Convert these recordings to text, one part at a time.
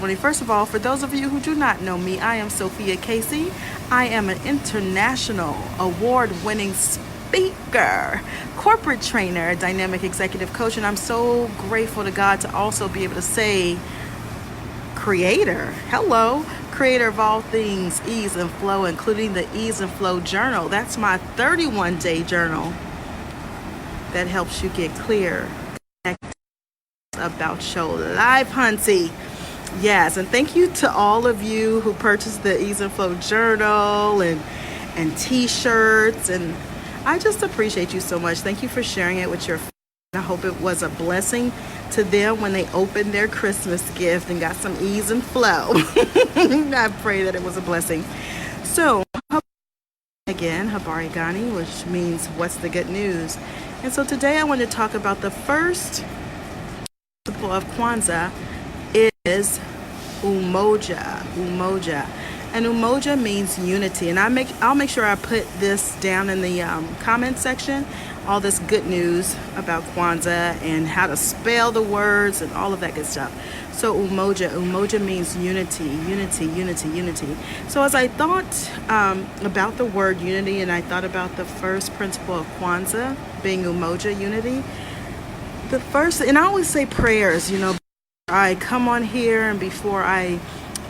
First of all, for those of you who do not know me, I am Sophia Casey. I am an international award-winning speaker, corporate trainer, dynamic executive coach, and I'm so grateful to God to also be able to say creator. Hello, creator of all things ease and flow, including the Ease and Flow journal. That's my 31-day journal that helps you get clear about your life, hunty. Yes, and thank you to all of you who purchased the Ease and Flow journal and t-shirts, and I just appreciate you so much. Thank you for sharing it with your friends. I hope it was a blessing to them when they opened their Christmas gift and got some ease and flow. I pray that it was a blessing. So, again, Habari Gani, which means what's the good news? And so today I want to talk about the first principle of Kwanzaa is Umoja. And Umoja means unity. And I'll make sure I put this down in the comment section, all this good news about Kwanzaa and how to spell the words and all of that good stuff. So Umoja means unity. So as I thought about the word unity, and I thought about the first principle of Kwanzaa being Umoja, unity, the first, and I always say prayers, I come on here and before I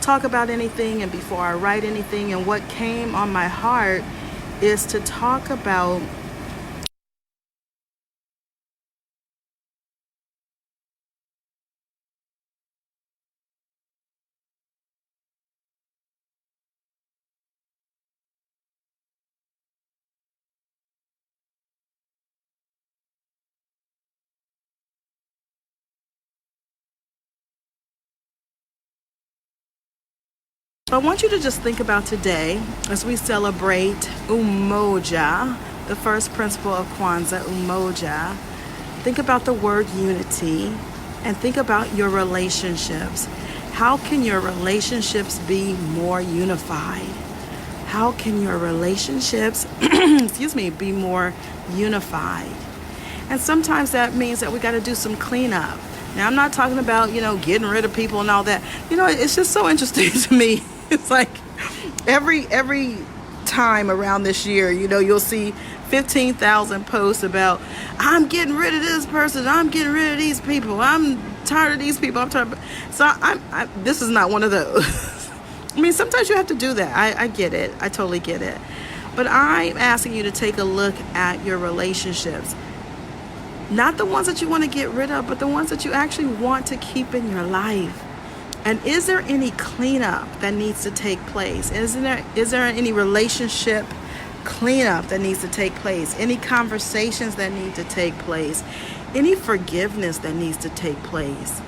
talk about anything and before I write anything, and what came on my heart is to talk about I want you to just think about today as we celebrate Umoja, the first principle of Kwanzaa, Umoja. Think about the word unity and think about your relationships. How can your relationships be more unified? How can your relationships, be more unified? And sometimes that means that we got to do some cleanup. Now, I'm not talking about, getting rid of people and all that. It's just so interesting to me. It's like every time around this year, you'll see 15,000 posts about, I'm getting rid of this person, I'm getting rid of these people, I'm tired of these people, So this is not one of those. I mean, sometimes you have to do that. I get it. I totally get it. But I'm asking you to take a look at your relationships. Not the ones that you want to get rid of, but the ones that you actually want to keep in your life. And is there any cleanup that needs to take place? Is there any relationship cleanup that needs to take place? Any conversations that need to take place? Any forgiveness that needs to take place?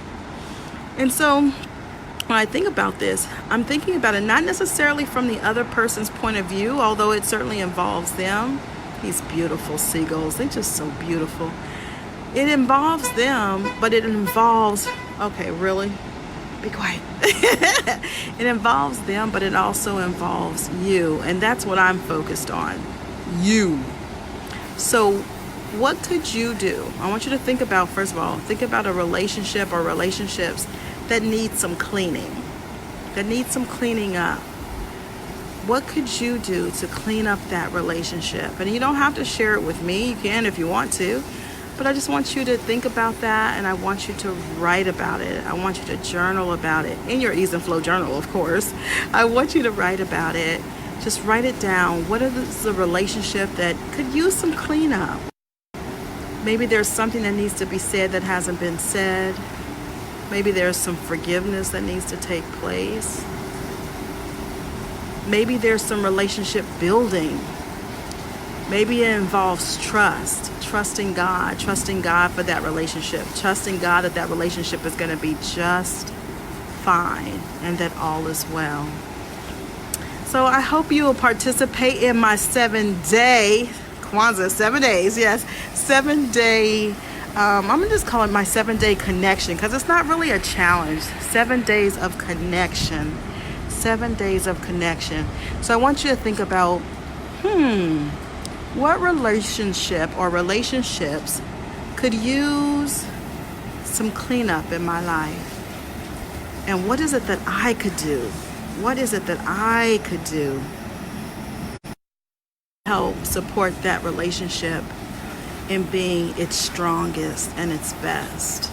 And so when I think about this, I'm thinking about it not necessarily from the other person's point of view, although it certainly involves them. These beautiful seagulls, they're just so beautiful. It involves them, but it involves, okay, really? Be quiet. It involves them, but it also involves you. And that's what I'm focused on. You. So what could you do? I want you to think about, first of all, think about a relationship or relationships that need some cleaning, that need some cleaning up. What could you do to clean up that relationship? And you don't have to share it with me. You can if you want to. But I just want you to think about that, and I want you to write about it. I want you to journal about it in your Ease and Flow journal, of course. I want you to write about it. Just write it down. What is the relationship that could use some cleanup? Maybe there's something that needs to be said that hasn't been said. Maybe there's some forgiveness that needs to take place. Maybe there's some relationship building. Maybe it involves trusting God for that relationship, trusting God that relationship is going to be just fine and that all is well. So I hope you will participate in my 7-day Kwanzaa, 7 days, yes, 7-day, I'm going to just call it my 7-day connection, because it's not really a challenge. 7 days of connection, 7 days of connection. So I want you to think about, what relationship or relationships could use some cleanup in my life? And what is it that I could do? What is it that I could do to help support that relationship in being its strongest and its best?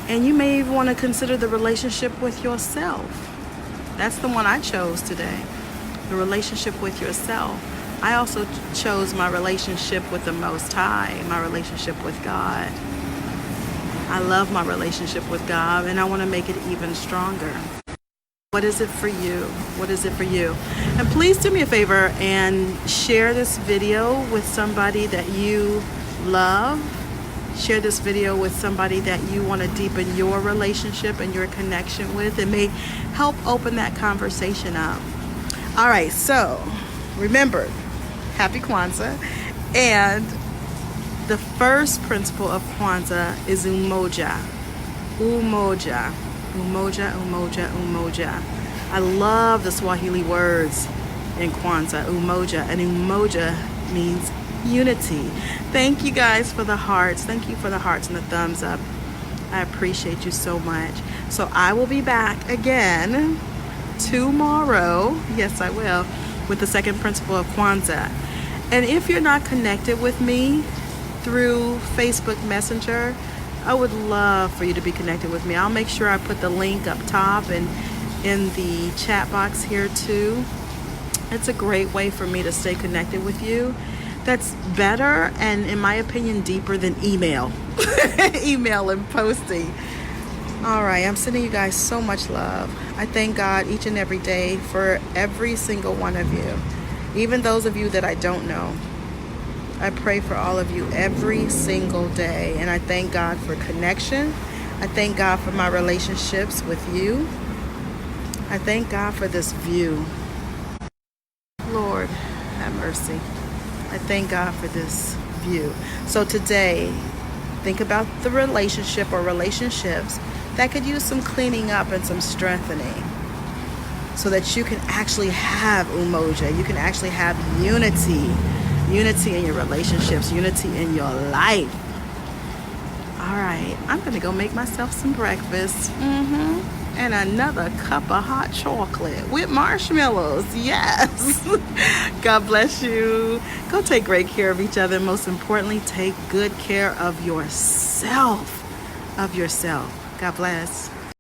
And you may even want to consider the relationship with yourself. That's the one I chose today, the relationship with yourself. I also chose my relationship with the Most High, my relationship with God. I love my relationship with God, and I want to make it even stronger. What is it for you? What is it for you? And please do me a favor and share this video with somebody that you love. Share this video with somebody that you want to deepen your relationship and your connection with. It may help open that conversation up. All right, so remember, happy Kwanzaa. And the first principle of Kwanzaa is Umoja. Umoja. Umoja, Umoja, Umoja. I love the Swahili words in Kwanzaa, Umoja. And Umoja means unity. Thank you guys for the hearts. Thank you for the hearts and the thumbs up. I appreciate you so much. So I will be back again tomorrow. Yes, I will. With the second principle of Kwanzaa. And if you're not connected with me through Facebook Messenger, I would love for you to be connected with me. I'll make sure I put the link up top and in the chat box here too. It's a great way for me to stay connected with you. That's better and, in my opinion, deeper than email. Email and posting. All right, I'm sending you guys so much love. I thank God each and every day for every single one of you, even those of you that I don't know. I pray for all of you every single day, and I thank God for connection. I thank God for my relationships with you. I thank God for this view. Lord, have mercy. I thank God for this view. So today, think about the relationship or relationships that could use some cleaning up and some strengthening so that you can actually have Umoja. You can actually have unity. Unity in your relationships, unity in your life. All right, I'm going to go make myself some breakfast. And another cup of hot chocolate with marshmallows. Yes. God bless you. Go take great care of each other. Most importantly, take good care of yourself. God bless.